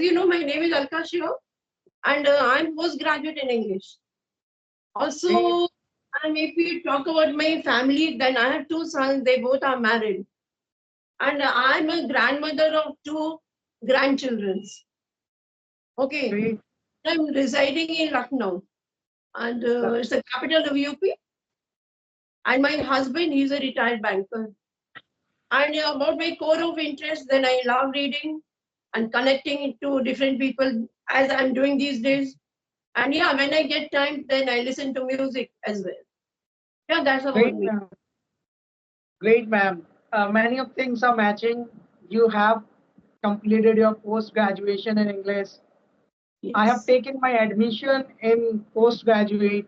as you know, my name is Alka Shiva, and I'm postgraduate in English. Also, and if we talk about my family, then I have two sons. They both are married, and I'm a grandmother of two grandchildren. Okay, Great. I'm residing in Lucknow, and it's the capital of UP. And my husband, he's a retired banker. And about my core of interest, then I love reading and connecting to different people as I'm doing these days. And yeah, when I get time, then I listen to music as well. Yeah, that's about Great, me. ma'am. Great, ma'am. Many of things are matching. You have completed your post graduation in English. I have Yes. taken my admission in post Okay.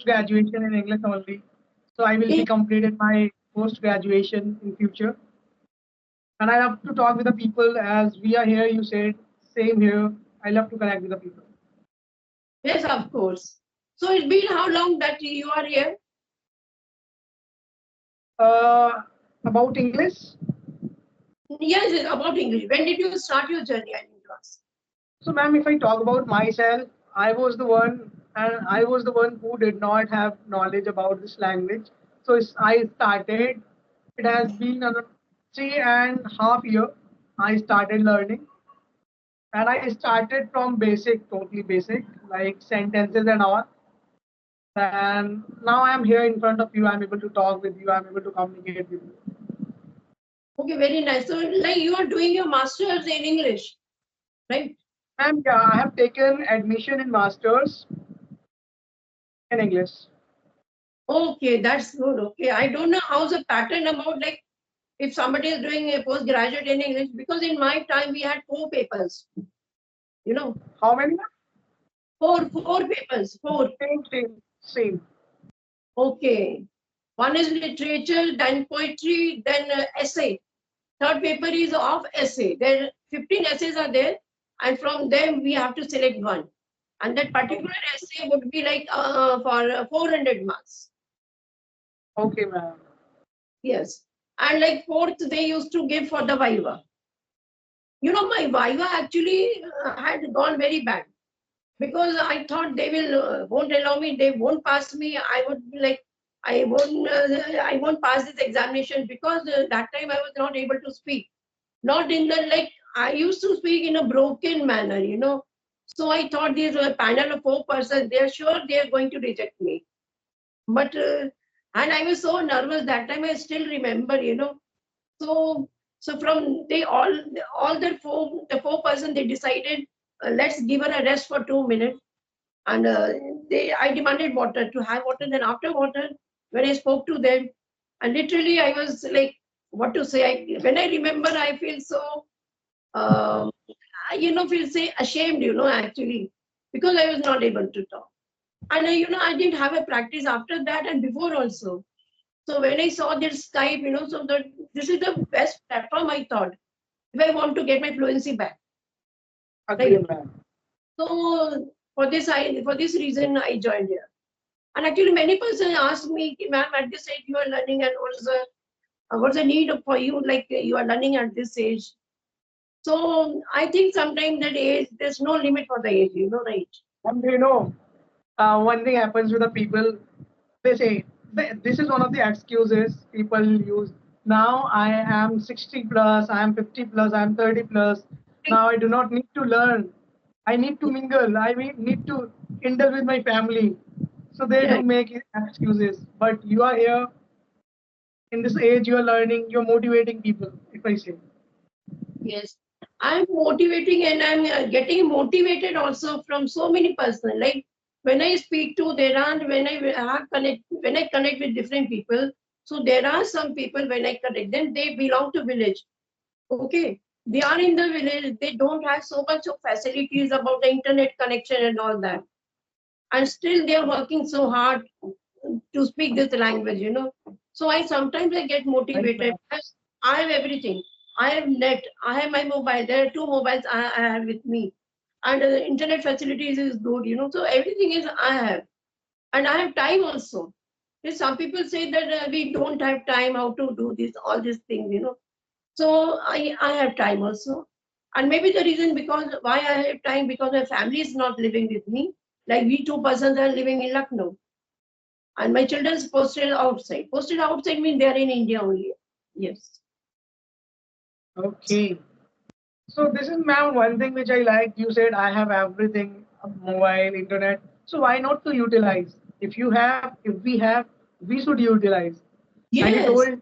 graduation in English only. So I will be completed my post graduation in future. And I love to talk with the people as we are here. You said same here. I love to connect with the people. Yes, of course. So it's been how long that you are here? Uh, about English. Yes, it's about English. When did you start your journey? I need to ask. So, ma'am, if I talk about myself, I was the one who did not have knowledge about this language. So I started. It has been a 3.5 year. I started learning, and I started from basic, totally basic, like sentences and all. And now I am here in front of you. I'm able to talk with you. I'm able to communicate with you. Okay, very nice. So like you are doing your master's in English, right? And yeah, I have taken admission in masters in English. Okay, that's good. Okay. I don't know how's the pattern about like if somebody is doing a postgraduate in English, because in my time we had four papers, you know, How many? four papers, four. Same. Okay. One is literature, then poetry, then essay. Third paper is of essay. There 15 essays are there, and from them we have to select one. And that particular essay would be like for 400 marks. Okay, ma'am. Yes. And like fourth, they used to give for the Viva. You know, my Viva actually had gone very bad because I thought they will won't allow me, they won't pass me. I would be like, I won't pass this examination because that time I was not able to speak. Not in the like I used to speak in a broken manner, you know. So I thought this panel of four persons, they are sure they are going to reject me. But and I was so nervous that time. I still remember, you know. So so from they all the four person they decided let's give her a rest for 2 minutes and they I demanded water to have water. Then after water, when I spoke to them, and literally I was like, what to say? When I remember, I feel so um, you know feel say ashamed, you know, actually, because I was not able to talk. And you know I didn't have a practice after that and before also. So when I saw this Skype, you know, so that this is the best platform I thought if I want to get my fluency back. Agree, Right. ma'am. So for this reason I joined here. And actually many persons ask me, ma'am, at this age you are learning and what's the need for you? Like you are learning at this age. So I think sometimes that age, there's no limit for the age, you know, right? And one thing happens with the people. They say this is one of the excuses people use. Now I am 60 plus, I am 50 plus, I am 30 plus. Now I do not need to learn. I need to mingle. Need to indulge with my family. So they Yeah. do make excuses. But you are here in this age. You are learning. You are motivating people. If I say. Yes, I'm motivating and I'm getting motivated also from so many persons. Like when I speak to, there are when I connect with different people. So there are some people when I connect them, they belong to village. Okay, they are in the village. They don't have so much of facilities about the internet connection and all that, and still they are working so hard to speak this language. You know, so I sometimes I get Right, motivated. ma'am. I have everything. I have net. I have my mobile. There are two mobiles I have with me, and the internet facilities is good. You know, so everything is I have, and I have time also. Yes, some people say that we don't have time how to do this all these things. You know, so I have time also. And maybe the reason because why I have time, because my family is not living with me. Like we two persons are living in Lucknow, and my children is posted outside. Posted outside means they are in India only. Yes. Okay. So this is, ma'am, one thing which I like. You said I have everything, mobile, internet. So why not to utilize? If we have, we should utilize. And Yes.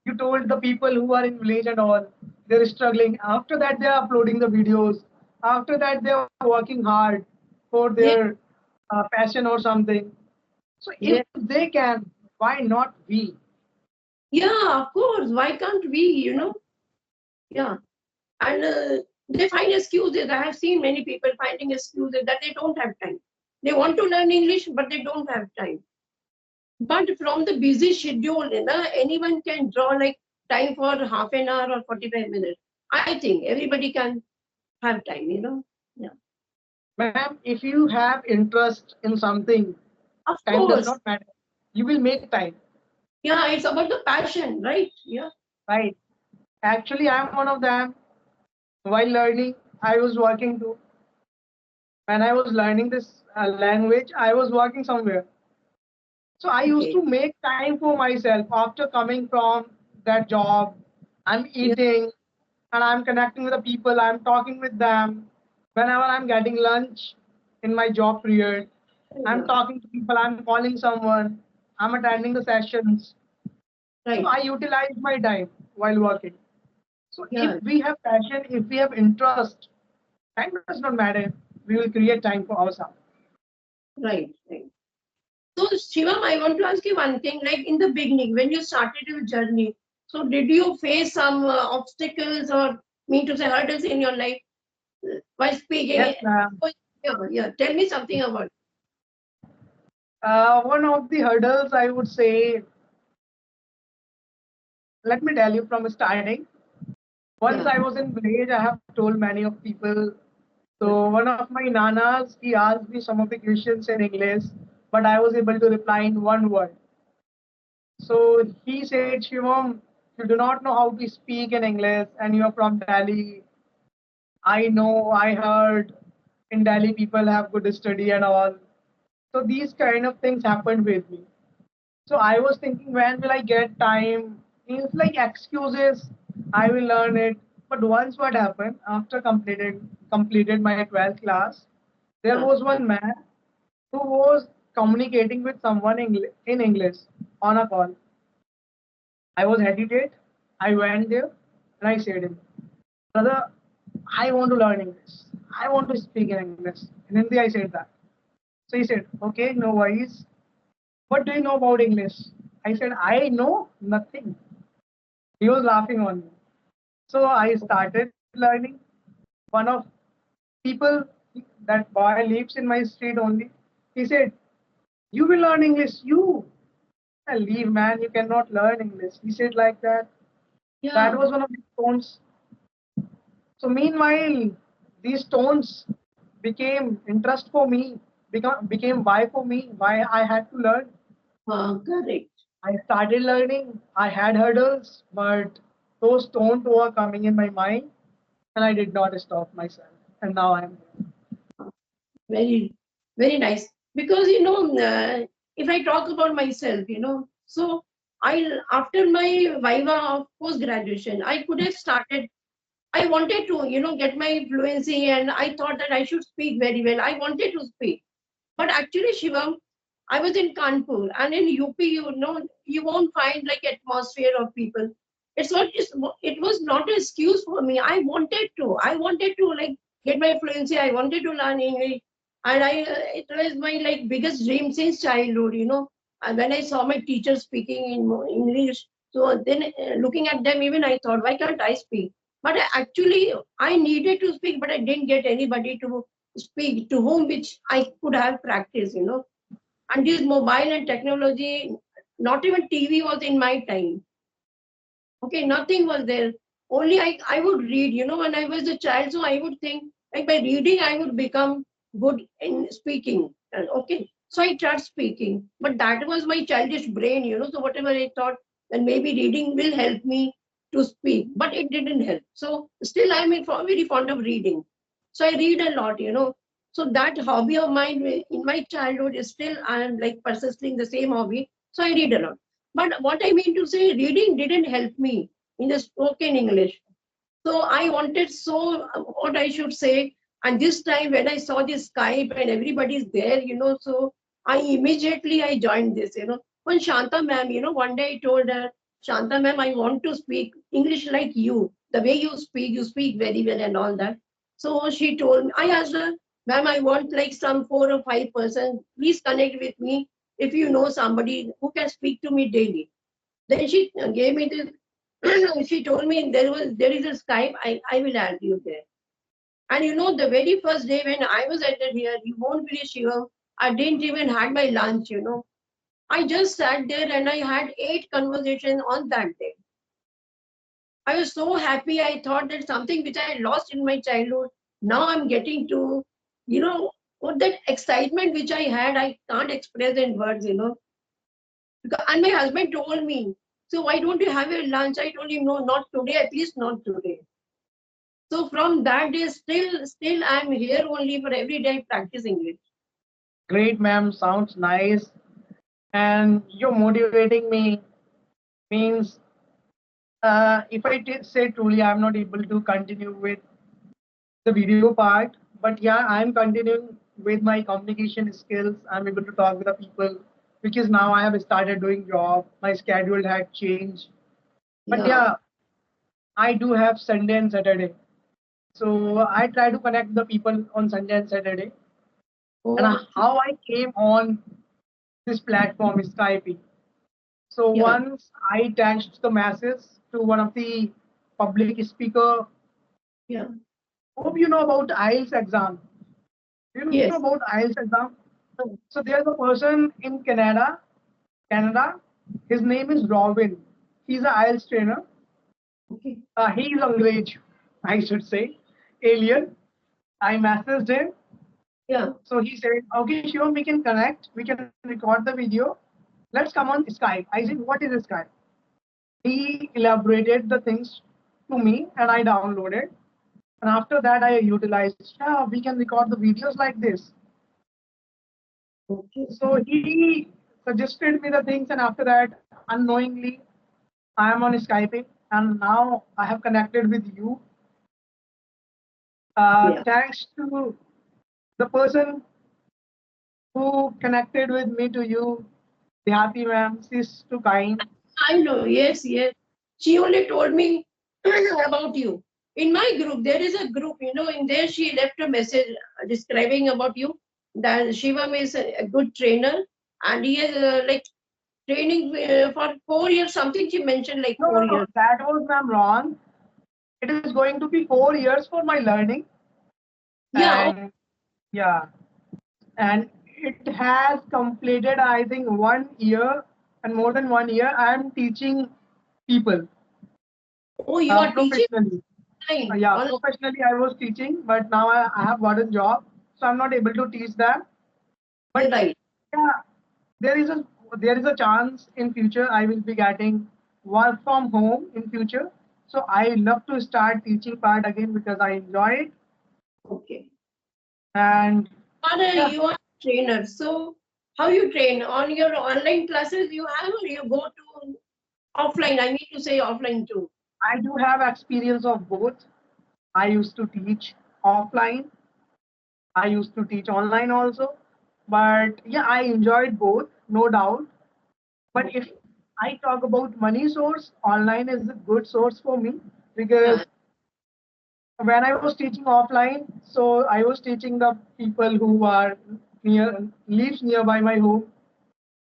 you told the people who are in village and all, they're struggling. After that, they're uploading the videos. After that, they're working hard for Yes. their passion or something. So if Yes. they can, why not we? Yeah. Of course. Why can't we? Yeah. And they find excuses. I have seen many people finding excuses that they don't have time. They want to learn English, but they don't have time. But from the busy schedule, anyone can draw like time for half an hour or 45 minutes. I think everybody can have time. Yeah. Ma'am, if you have interest in something, Of time does course. not matter. You will make time, Yeah, it's about the passion, right? Yeah. right? Actually, I'm one of them. While learning, I was working too. When I was learning this language, I was working somewhere. So I used Okay. to make time for myself after coming from that job. I'm Yeah. eating and I'm connecting with the people. I'm talking with them. Whenever I'm getting lunch in my job period, I'm Yeah. talking to people. I'm calling someone. I'm attending the sessions. So Right. I utilize my time while working. So if Yeah. we have passion, if we have interest, time does not matter. We will create time for ourselves. Right. Right. So, Shivam, I want to ask you one thing. Like in the beginning, when you started your journey, so did you face some obstacles or mean to say hurdles in your life while Yes, speaking? ma'am. Oh, yeah, yeah. Tell me something about. One of the hurdles I would say, let me tell you from starting. Once Yeah. I was in village, I have told many of people. Yeah. So one of my nanas, he asked me some of the questions in English, but I was able to reply in one word. So he said, Shivam, you do not know how to speak in English and you're from Delhi. I know, I heard in Delhi people have good study and all. So these kind of things happened with me. So I was thinking, when will I get time? It's like excuses. I will learn it. But once what happened after completed my 12th class, there Yeah. was one man who was communicating with someone in English on a call. I was hesitate. I went there and I said him, brother, I want to learn English. I want to speak in English. In Hindi, I said that. So he said, okay, no worries. What do you know about English? I said, I know nothing. He was laughing on me. So I started learning. One of people, that boy lives in my street only. He said, you will learn English, you. I leave, man, you cannot learn English. He said like that. That Yeah. was one of the stones. So meanwhile, these stones became interest for me, became why for me, why I had to learn. Correct. I started learning. I had hurdles, but those stones were coming in my mind, and I did not stop myself. And now I'm here. Very, very nice. Because if I talk about myself, so I after my Viva of post graduation, I could have started. I wanted to, get my fluency, and I thought that I should speak very well. I wanted to speak, but actually, Shivam, I was in Kanpur, and in UP, you won't find like atmosphere of people. It was not an excuse for me. I wanted to like get my fluency. I wanted to learn English, and it was my like biggest dream since childhood. And when I saw my teacher speaking in English, so then looking at them, even I thought, why can't I speak? But actually, I needed to speak, but I didn't get anybody to speak to whom which I could have practiced. And this mobile and technology, not even TV was in my time. Okay, nothing was there. Only I would read, when I was a child, so I would think like by reading I would become good in speaking. Okay. So I tried speaking. But that was my childish brain. So whatever I thought that maybe reading will help me. to speak, but it didn't help. So still I'm very fond of reading. So I read a lot, So that hobby of mine in my childhood is still, I am like persisting the same hobby. So I read a lot. But what I mean to say, reading didn't help me in the spoken English. So I wanted what I should say. And this time when I saw this Skype and everybody's there, so I joined this, When Shanta ma'am, one day I told her, Shanta ma'am, I want to speak English like you. The way you speak very well and all that. So she told me, I asked her, ma'am, I want like some 4 or 5 person. Please connect with me if you know somebody who can speak to me daily. Then she gave me this. She told me there is a Skype. I will add you there. And the very first day when I was added here, you won't believe, Shiva, I didn't even had my lunch. I just sat there and I had 8 conversations on that day. I was so happy. I thought that something which I lost in my childhood, now I'm getting to, what that excitement which I had, I can't express in words. And my husband told me, so why don't you have your lunch? I told him, no, not today, at least not today. So from that day, still I'm here only for every day practice English. Great, ma'am. Sounds nice. And you're motivating me. Means, if I say truly, I'm not able to continue with the video part, but yeah, I'm continuing with my communication skills. I'm able to talk with the people because now I have started doing job. My schedule had changed, but Yeah. yeah, I do have Sunday and Saturday. So I try to connect the people on Sunday and Saturday. And Okay. how I came on this platform is Skype. So Yeah. once I attached the message to one of the public speaker. Yeah. Hope you know about IELTS exam. Do you know Yes. about IELTS exam? Oh, So there's a person in Canada. His name is Robin. He's an IELTS trainer. okay. He's Angrej, I should say, alien. I messaged him. Yeah. So he said, okay, sure, we can connect. We can record the video. Let's come on Skype. I said, what is Skype? He elaborated the things to me and I downloaded. And after that, I utilized, yeah, we can record the videos like this. Okay. So he suggested me the things, and after that, unknowingly, I am on Skype, and now I have connected with you. Yeah. Thanks to the person who connected with me to you, Dhyati ma'am. She's too kind. I know. Yes. Yes. She only told me about you. In my group, there is a group, in there she left a message describing about you that Shivam is a good trainer and he has like training for 4 years, something she mentioned like No, no, four no, years. that was ma'am wrong. It is going to be 4 years for my learning, Yeah. and yeah, and it has completed, I think, 1 year and more than 1 year. I am teaching people Oh, you are teaching professionally. online. Yeah, Online. professionally I was teaching, but now I have got a job, so I'm not able to teach them. But Right. yeah, there is a there is a chance in future I will be getting work from home in future. So I love to start teaching part again because I enjoy it. Okay. And yeah, You are a trainer. So how you train? On your online classes you have or you go to offline? I mean to say offline too. I do have experience of both. I used to teach offline. I used to teach online also. But yeah, I enjoyed both, no doubt. But if Okay. I talk about money source, online is a good source for me Yeah. because when I was teaching offline, so I was teaching the people who are lives nearby my home.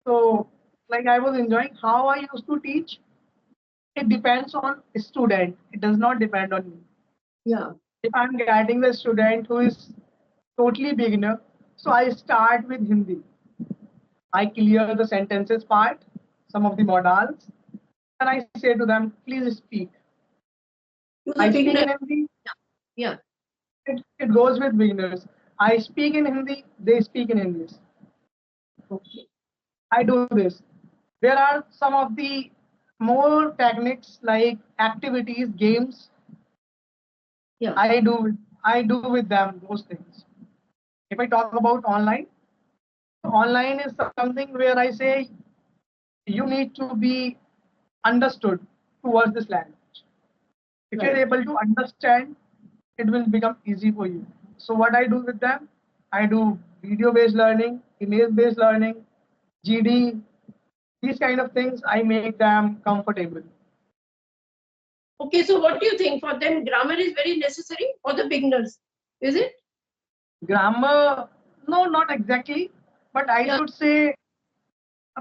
So like I was enjoying how I used to teach. It depends on student. It does not depend on me. Yeah. If I'm getting the student who is totally beginner, so I start with Hindi. I clear the sentences part, some of the modals, and I say to them, please speak. To I the speak beginner. in Hindi, Yeah. it goes with beginners. I speak in Hindi, they speak in English. Okay. I do this. There are some of the More techniques like activities, games, Yeah, I do with them those things. If I talk about online, online is something where I say you need to be understood towards this language. If you're right. able to understand, it will become easy for you. So what I do with them, I do video based learning, image based learning, GD, these kind of things. I make them comfortable. Okay, so what do you think? For them, grammar is very necessary for the beginners, is it? Grammar, no, not exactly, but I Yeah, should say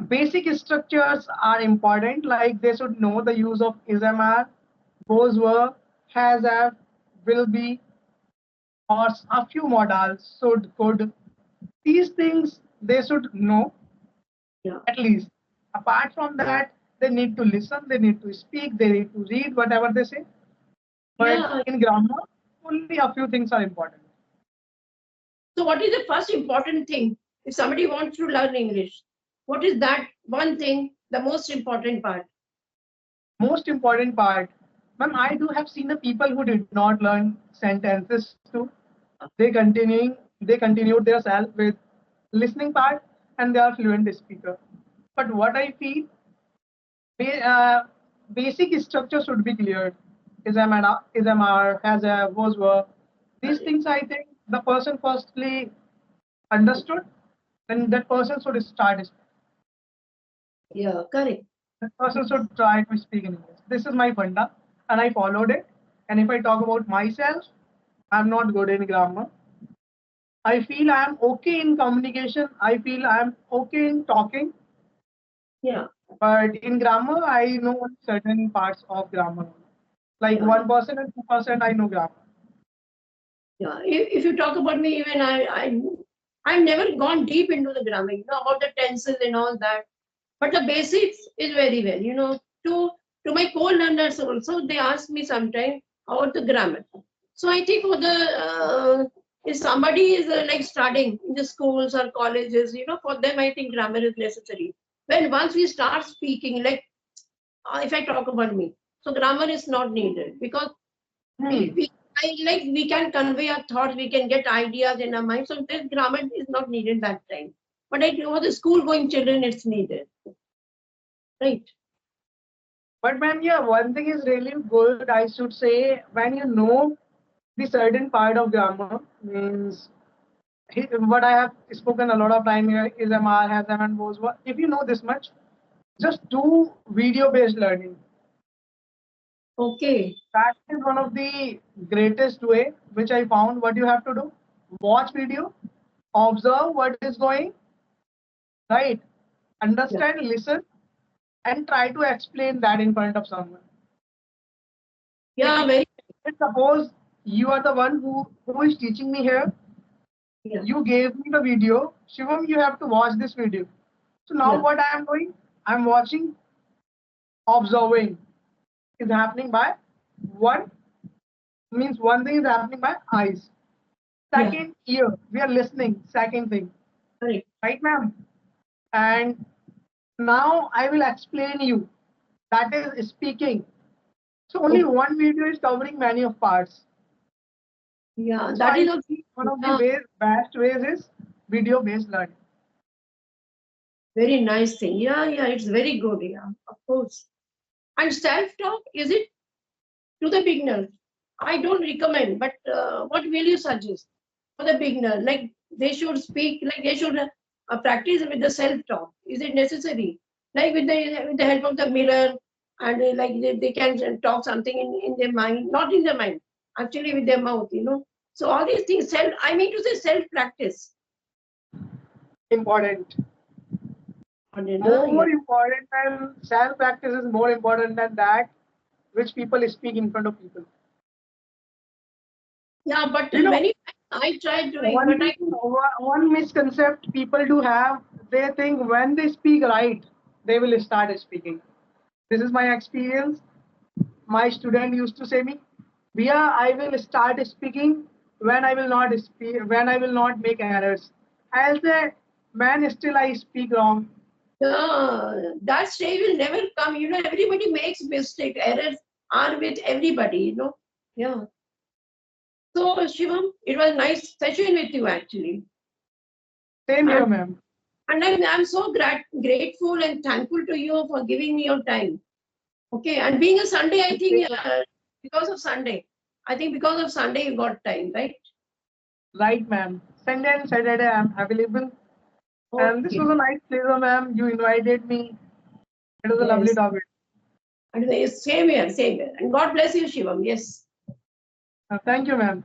basic structures are important. Like they should know the use of is, am, are, was, were, has, have, will be, or a few modals, should, could. These things they should know yeah, at least. Apart from that, they need to listen, they need to speak, they need to read whatever they say. But yeah. in grammar, only a few things are important. So, what is the first important thing if somebody wants to learn English? What is that one thing, the most important part? Most important part, ma'am, I do have seen the people who did not learn sentences too. They continued their self with listening part, and they are fluent speaker. But what I feel, basic structure should be cleared. Is MR, has a, was, were. These Correct. things I think the person firstly understood, then that person should start. Yeah, correct. That person should try to speak in English. This is my funda, and I followed it. And if I talk about myself, I'm not good in grammar. I feel I am okay in communication. I feel I am okay in talking. Yeah, But in grammar, I know only certain parts of grammar. Like yeah, 1% and 2%, I know grammar. yeah. If you talk about me, even I've never gone deep into the grammar, about the tenses and all that. But the basics is very well, to my co-learners also, they ask me sometimes about the grammar. So I think for the if somebody is like studying in the schools or colleges, for them I think grammar is necessary. When once we start speaking, like if I talk about me, so grammar is not needed because Hmm. we can convey our thoughts, we can get ideas in our mind. So this grammar is not needed that time. But I know the school going children, it's needed, right? But ma'am, yeah, one thing is really good, I should say, when you know the certain part of grammar, means what I have spoken a lot of time here is MR, has M, and was. If you know this much, just do video based learning. Okay. That is one of the greatest way which I found. What you have to do, watch video, observe what is going right, Yeah. understand, listen, and try to explain that in front of someone. If Yeah, very. suppose you are the one who is teaching me here, Yeah. you gave me the video, Shivam, you have to watch this video. So now Yeah. what I am doing, I'm watching, observing is happening by one, means one thing is happening by eyes. Yeah. Second, ear. We are listening. Second thing. Correct. Right, ma'am? And now I will explain you. That is speaking. So only Okay. one video is covering many of parts. Yeah, So that I is also. see one of the Yeah, best ways is video based learning. very nice thing. Yeah, yeah, it's very good. Yeah, of course. And self-talk, is it to the beginner? I don't recommend, but what will you suggest for the beginner? Like they should speak, like they should practice with the self-talk. Is it necessary? Like with the help of the mirror, and like they can talk something in their mind, not in their mind, actually with their mouth. So all these things, I mean to say self-practice. Important. Yeah. More important than self practice is more important than that which people speak in front of people. Yeah, but You know, many times I tried doing, one but thing, one misconcept people do have, they think when they speak right, they will start speaking. This is my experience. My student used to say me, Bia, I will start speaking when I will not speak, when I will not make errors. I'll say, man, still I speak wrong. That stage will never come. Everybody makes mistake. Errors are with everybody. Yeah. So, Shivam, it was nice session with you actually. Same And, here, ma'am. and I'm so grateful and thankful to you for giving me your time. Okay. And being a Sunday, I think because of Sunday, you got time, right? Right, ma'am. Sunday and Saturday I'm available. And this Okay. was a nice pleasure, ma'am. You invited me. It was a lovely Yes. topic. And same here, same here. And God bless you, Shivam. Yes. Thank you, ma'am.